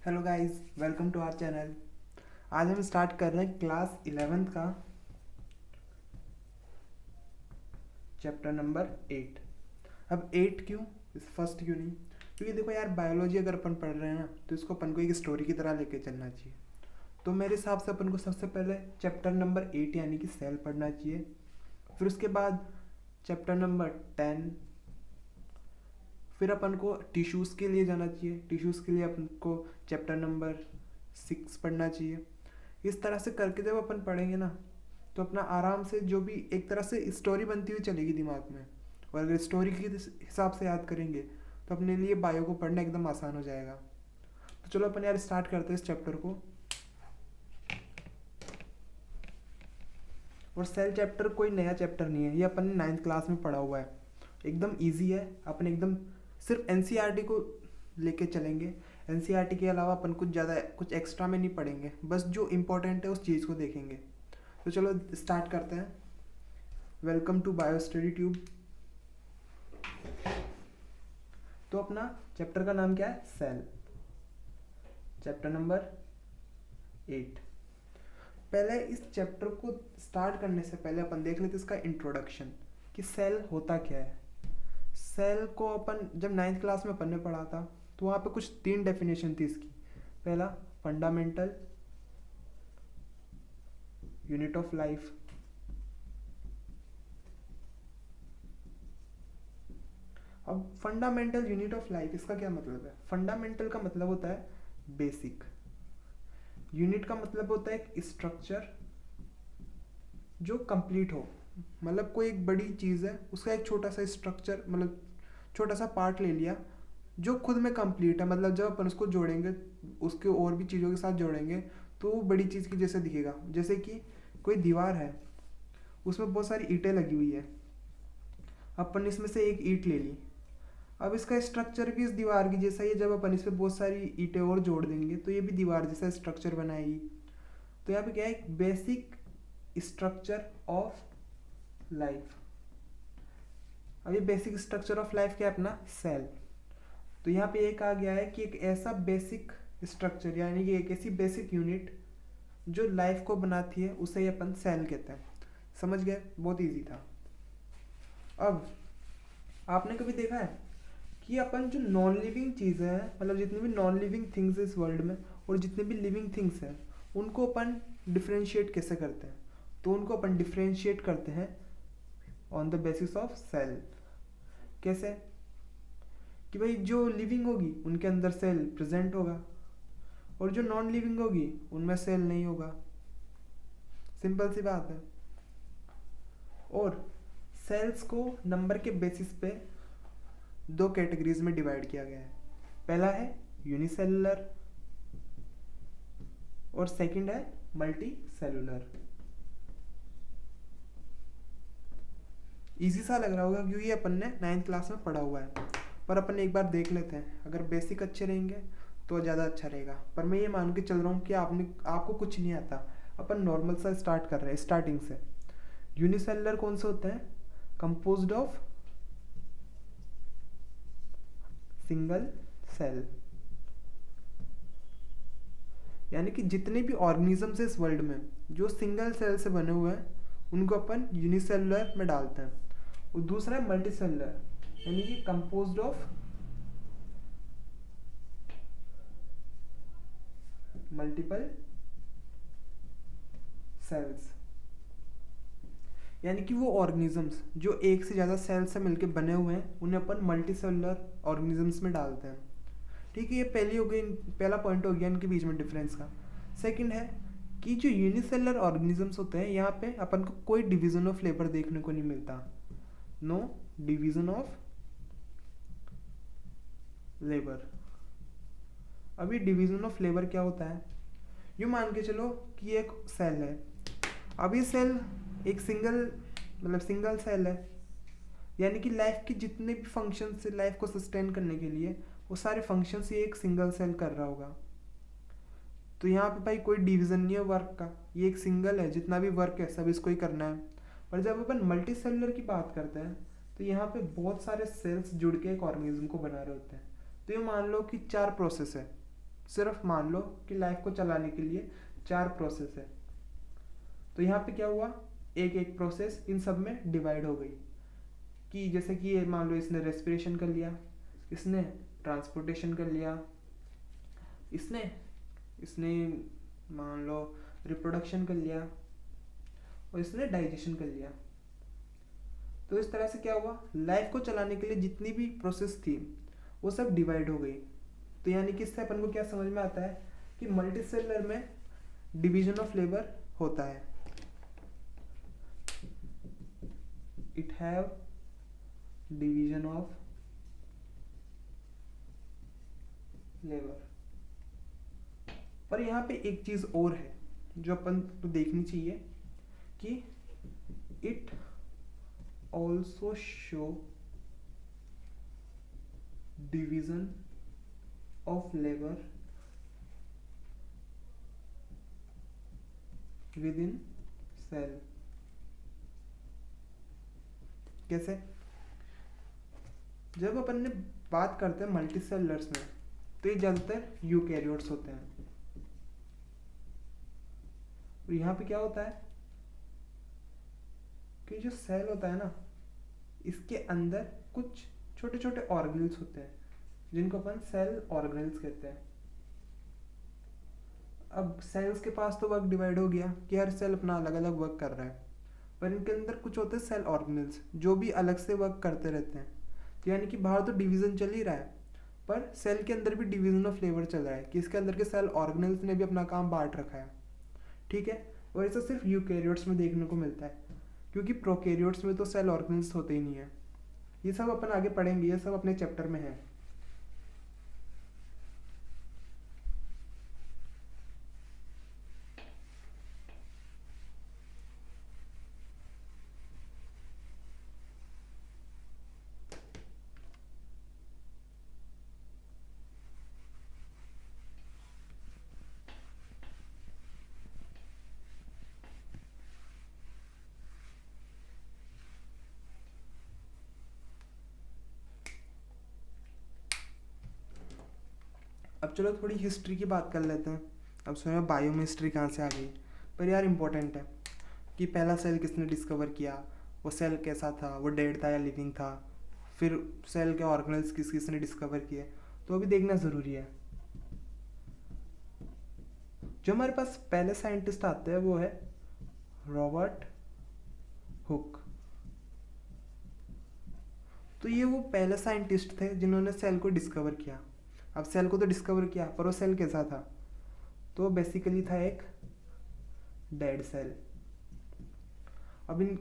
Hello guys, welcome to our channel. आज हम start कर रहे हैं क्लास 11th का चैप्टर नंबर 8। अब 8 क्यों, इस फर्स्ट क्यों नहीं? क्योंकि देखो यार, बायोलॉजी अगर अपन पढ़ रहे हैं ना, तो इसको अपन को एक स्टोरी की तरह लेके चलना चाहिए। तो मेरे हिसाब से अपन को सबसे पहले चैप्टर नंबर 8 यानी कि सेल पढ़ना चाहिए। फिर उसके बाद चैप्टर नंबर 10। फिर अपन को टिश्यूज़ के लिए जाना चाहिए। टिश्यूज़ के लिए अपन को चैप्टर नंबर 6 पढ़ना चाहिए। इस तरह से करके जब अपन पढ़ेंगे ना, तो अपना आराम से जो भी एक तरह से स्टोरी बनती हुई चलेगी दिमाग में। और अगर स्टोरी के हिसाब से याद करेंगे तो अपने लिए बायो को पढ़ना एकदम आसान हो जाएगा। तो चलो अपन यार स्टार्ट करते हैं इस चैप्टर को। और सेल चैप्टर कोई नया चैप्टर नहीं है, ये अपन ने 9th क्लास में पढ़ा हुआ है। एकदम ईजी है। अपन एकदम सिर्फ एनसीईआरटी को लेके चलेंगे। एनसीईआरटी के अलावा अपन कुछ ज़्यादा कुछ एक्स्ट्रा में नहीं पढ़ेंगे, बस जो इम्पोर्टेंट है उस चीज़ को देखेंगे। तो चलो स्टार्ट करते हैं। Welcome to bio study tube. तो अपना चैप्टर का नाम क्या है? सेल। Chapter number 8। पहले इस चैप्टर को स्टार्ट करने से पहले अपन देख लेते इसका इंट्रोडक्शन कि सेल होता क्या है। सेल को अपन जब 9th क्लास में अपन ने पढ़ा था, तो वहाँ पे कुछ 3 डेफिनेशन थी इसकी। पहला, फंडामेंटल यूनिट ऑफ लाइफ। अब फंडामेंटल यूनिट ऑफ लाइफ, इसका क्या मतलब है? फंडामेंटल का मतलब होता है बेसिक। यूनिट का मतलब होता है एक स्ट्रक्चर जो कंप्लीट हो। मतलब कोई एक बड़ी चीज़ है, उसका एक छोटा सा स्ट्रक्चर, मतलब छोटा सा पार्ट ले लिया जो खुद में कंप्लीट है। मतलब जब अपन उसको जोड़ेंगे, उसके और भी चीज़ों के साथ जोड़ेंगे, तो वो बड़ी चीज़ की जैसे दिखेगा। जैसे कि कोई दीवार है, उसमें बहुत सारी ईंटें लगी हुई है। अपन इसमें से एक ईंट ले ली। अब इसका स्ट्रक्चर भी इस दीवार की जैसा ही है। जब अपन इस पर बहुत सारी ईंटें और जोड़ देंगे तो ये भी दीवार जैसा स्ट्रक्चर बनाएगी। तो यहाँ पे क्या है? एक बेसिक स्ट्रक्चर ऑफ लाइफ। अब ये बेसिक स्ट्रक्चर ऑफ लाइफ क्या है? अपना सेल। तो यहाँ पे एक आ गया है कि एक ऐसा बेसिक स्ट्रक्चर यानी कि एक ऐसी बेसिक यूनिट जो लाइफ को बनाती है, उसे ही अपन सेल कहते हैं। समझ गए? बहुत इजी था। अब आपने कभी देखा है कि अपन जो नॉन लिविंग चीज़ें हैं, मतलब जितनी भी नॉन लिविंग थिंग्स इस वर्ल्ड में और जितने भी लिविंग थिंग्स हैं, उनको अपन डिफ्रेंशिएट कैसे करते हैं? तो उनको अपन डिफ्रेंशिएट करते हैं on the basis of cell. कैसे? कि भाई जो लिविंग होगी उनके अंदर सेल प्रेजेंट होगा, और जो नॉन लिविंग होगी उनमें सेल नहीं होगा। सिंपल सी बात है। और सेल्स को नंबर के बेसिस पे 2 कैटेगरीज में डिवाइड किया गया है। पहला है यूनिसेलुलर और सेकंड है मल्टी सेलुलर। इजी सा लग रहा होगा क्योंकि अपन ने 9th क्लास में पढ़ा हुआ है, पर अपन एक बार देख लेते हैं। अगर बेसिक अच्छे रहेंगे तो ज़्यादा अच्छा रहेगा। पर मैं ये मान के चल रहा हूँ कि आपको कुछ नहीं आता। अपन नॉर्मल सा स्टार्ट कर रहे हैं, स्टार्टिंग से। यूनिसेलुलर कौन से होते हैं? Composed of single cell. यानी कि जितने भी ऑर्गेनिजम्स है इस वर्ल्ड में जो सिंगल सेल से बने हुए हैं, उनको अपन यूनिसेलुलर में डालते हैं। और दूसरा है मल्टी सेलुलर, यानी कि कंपोज्ड ऑफ मल्टीपल सेल्स। यानी कि वो ऑर्गेनिजम्स जो एक से ज़्यादा सेल से मिलकर बने हुए हैं, उन्हें अपन मल्टी सेलुलर ऑर्गेनिजम्स में डालते हैं। ठीक है, ये पहली हो गई, पहला पॉइंट हो गया इनके बीच में डिफरेंस का। सेकंड है कि जो यूनिसेलुलर ऑर्गेनिजम्स होते हैं, यहाँ पे अपन को कोई डिवीजन ऑफ लेबर देखने को नहीं मिलता। No division of labour. अभी डिवीजन ऑफ लेबर क्या होता है? यूँ मान के चलो कि एक सेल है। अब ये सेल एक सिंगल सेल है, यानी कि लाइफ के जितने भी फंक्शंस है लाइफ को सस्टेन करने के लिए, वो सारे फंक्शंस ये एक सिंगल सेल कर रहा होगा। तो यहाँ पे भाई कोई डिवीज़न नहीं है वर्क का, ये एक सिंगल है, जितना भी वर्क है सब इसको ही करना है। पर जब अपन मल्टी सेलुलर की बात करते हैं, तो यहाँ पे बहुत सारे सेल्स जुड़ के एक ऑर्गेनिज्म को बना रहे होते हैं। तो ये मान लो कि 4 प्रोसेस है सिर्फ मान लो कि लाइफ को चलाने के लिए 4 प्रोसेस है, तो यहाँ पे क्या हुआ, एक एक प्रोसेस इन सब में डिवाइड हो गई। कि जैसे कि ये मान लो इसने रेस्पिरेशन कर लिया, इसने ट्रांसपोर्टेशन कर लिया, इसने इसने मान लो रिप्रोडक्शन कर लिया, और इसने डाइजेशन कर लिया। तो इस तरह से क्या हुआ, लाइफ को चलाने के लिए जितनी भी प्रोसेस थी वो सब डिवाइड हो गई। तो यानी कि इससे अपन को क्या समझ में आता है कि मल्टीसेलुलर में डिवीजन ऑफ लेबर होता है। It have division of labour. पर यहाँ पे एक चीज और है जो अपन को देखनी चाहिए कि it also show division of labour within cell. कैसे? जब अपन ने बात करते हैं मल्टीसेलुलर्स में, तो ये ज़्यादातर यूकैरियोट्स होते हैं। और यहाँ पे क्या होता है कि जो सेल होता है ना, इसके अंदर कुछ छोटे छोटे ऑर्गेनल्स होते हैं जिनको अपन सेल ऑर्गेनल्स कहते हैं। अब सेल्स के पास तो वर्क डिवाइड हो गया कि हर सेल अपना अलग अलग वर्क कर रहा है, पर इनके अंदर कुछ होते हैं सेल ऑर्गेनल्स जो भी अलग से वर्क करते रहते हैं। तो यानी कि बाहर तो डिवीजन चल ही रहा है, पर सेल के अंदर भी डिवीजन ऑफ लेबर चल रहा है कि इसके अंदर के सेल ऑर्गेनल्स ने भी अपना काम बांट रखा है। ठीक है, और ऐसा सिर्फ यूकैरियोट्स में देखने को मिलता है, क्योंकि प्रोकैरियोट्स में तो सेल ऑर्गेनल्स होते ही नहीं है। ये सब अपन आगे पढ़ेंगे, ये सब अपने चैप्टर में है। अब चलो थोड़ी हिस्ट्री की बात कर लेते हैं। अब सुनो बायोकेमिस्ट्री कहाँ से आ गई, पर यार इम्पोर्टेंट है कि पहला सेल किसने डिस्कवर किया, वो सेल कैसा था, वो डेड था या लिविंग था, फिर सेल के ऑर्गेनल्स किस किसने डिस्कवर किए, तो अभी देखना ज़रूरी है। जो हमारे पास पहले साइंटिस्ट आते हैं वो है रॉबर्ट हुक। तो ये वो पहले साइंटिस्ट थे जिन्होंने सेल को डिस्कवर किया। अब सेल को तो डिस्कवर किया, पर वो सेल कैसा था, तो बेसिकली था एक डेड सेल। अब इन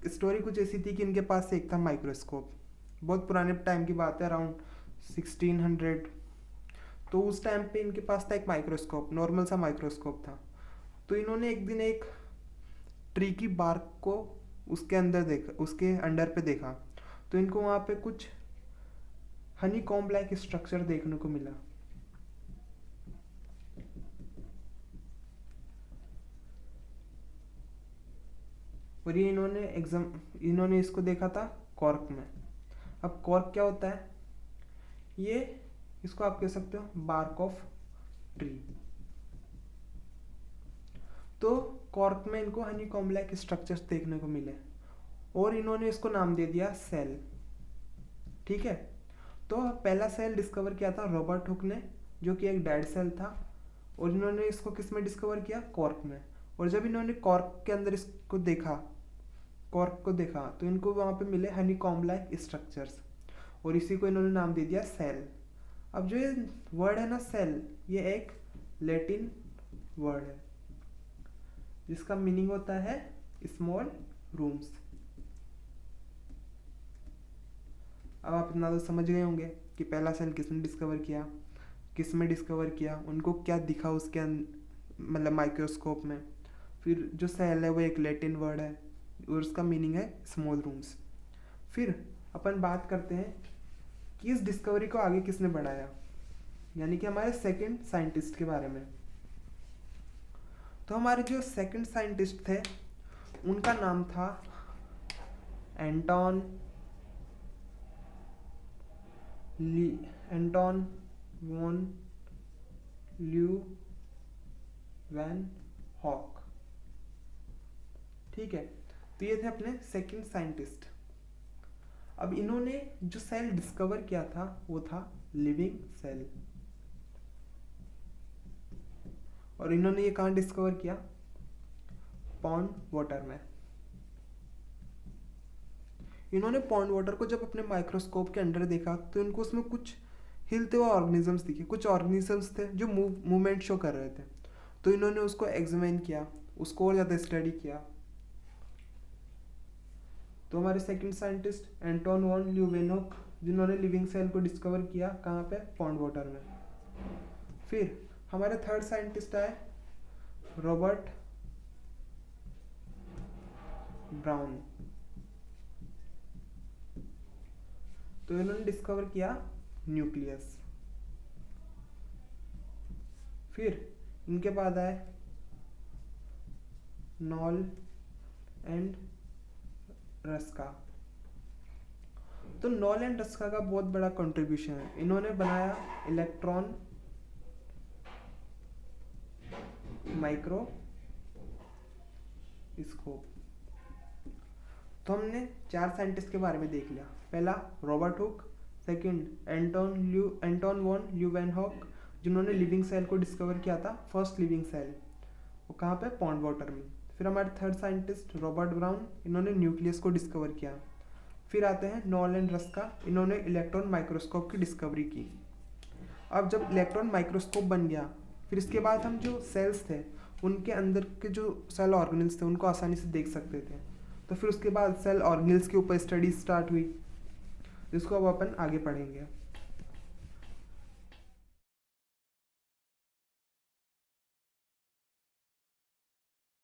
स्टोरी कुछ ऐसी थी कि इनके पास एक था माइक्रोस्कोप। बहुत पुराने टाइम की बात है, अराउंड 1600। तो उस टाइम पे इनके पास था एक माइक्रोस्कोप, नॉर्मल सा माइक्रोस्कोप था। तो इन्होंने एक दिन एक ट्री की बार्क को उसके अंदर देखा, उसके अंडर पे देखा, तो इनको वहाँ पे कुछ हनी कॉम्ब लाइक स्ट्रक्चर देखने को मिला। और ये इन्होंने इसको देखा था कॉर्क में। अब कॉर्क क्या होता है, ये इसको आप कह सकते हो बार्क ऑफ ट्री। तो कॉर्क में इनको हनी कॉम्ब लाइक स्ट्रक्चर्स देखने को मिले और इन्होंने इसको नाम दे दिया सेल। ठीक है, तो पहला सेल डिस्कवर किया था रॉबर्ट हुक ने, जो कि एक डेड सेल था, और इन्होंने इसको किस में डिस्कवर किया, कॉर्क में। और जब इन्होंने कॉर्क के अंदर इसको देखा, कॉर्क को देखा, तो इनको वहाँ पे मिले हनी कॉम्ब लाइक स्ट्रक्चर्स, और इसी को इन्होंने नाम दे दिया सेल। अब जो ये वर्ड है ना सेल, ये एक लैटिन वर्ड है जिसका मीनिंग होता है स्मॉल रूम्स। अब आप इतना तो समझ गए होंगे कि पहला सेल किसने डिस्कवर किया, किस में डिस्कवर किया, उनको क्या दिखा उसके मतलब माइक्रोस्कोप में। फिर जो सेल है वो एक लैटिन वर्ड है और उसका मीनिंग है स्मॉल रूम्स। फिर अपन बात करते हैं कि इस डिस्कवरी को आगे किसने बढ़ाया, यानी कि हमारे सेकंड साइंटिस्ट के बारे में। तो हमारे जो सेकंड साइंटिस्ट थे उनका नाम था एंटोन वॉन ल्यूवेनहॉक। ठीक है, तो ये थे अपने सेकंड साइंटिस्ट। अब इन्होंने जो सेल डिस्कवर किया था वो था लिविंग सेल, और इन्होंने ये कहाँ डिस्कवर किया? पॉन्ड वाटर में। इन्होंने पॉन्ड वाटर को जब अपने माइक्रोस्कोप के अंडर देखा तो इनको उसमें कुछ हिलते हुए ऑर्गेनिजम्स दिखे, कुछ ऑर्गेनिजम्स थे जो मूवमेंट शो कर रहे थे। तो इन्होंने उसको एग्जामिन किया, उसको और ज़्यादा स्टडी किया। तो हमारे second scientist Anton von Leeuwenhoek, जिन्होंने लिविंग सेल को डिस्कवर किया कहाँ पे? पॉन्ड वाटर में। फिर हमारे थर्ड साइंटिस्ट आए रॉबर्ट ब्राउन। तो इन्होंने डिस्कवर किया न्यूक्लियस। फिर इनके बाद आए नॉल एंड रस्का। तो नॉल एंड रस्का का बहुत बड़ा कंट्रीब्यूशन है। इन्होंने बनाया इलेक्ट्रॉन माइक्रोस्कोप। तो हमने 4 साइंटिस्ट के बारे में देख लिया। पहला Robert Hooke, second Anton von Leeuwenhoek, जिन्होंने लिविंग सेल को डिस्कवर किया था, फर्स्ट लिविंग सेल, वो कहाँ पे? पॉन्ड वाटर में। फिर हमारे थर्ड साइंटिस्ट रॉबर्ट ब्राउन, इन्होंने न्यूक्लियस को डिस्कवर किया। फिर आते हैं नॉल एंड रस्का, इन्होंने इलेक्ट्रॉन माइक्रोस्कोप की डिस्कवरी की। अब जब इलेक्ट्रॉन माइक्रोस्कोप बन गया, फिर इसके बाद हम जो सेल्स थे उनके अंदर के जो सेल ऑर्गेनल्स थे उनको आसानी से देख सकते थे। तो फिर उसके बाद सेल ऑर्गेनल्स के ऊपर स्टडी स्टार्ट हुई, जिसको अब अपन आगे पढ़ेंगे।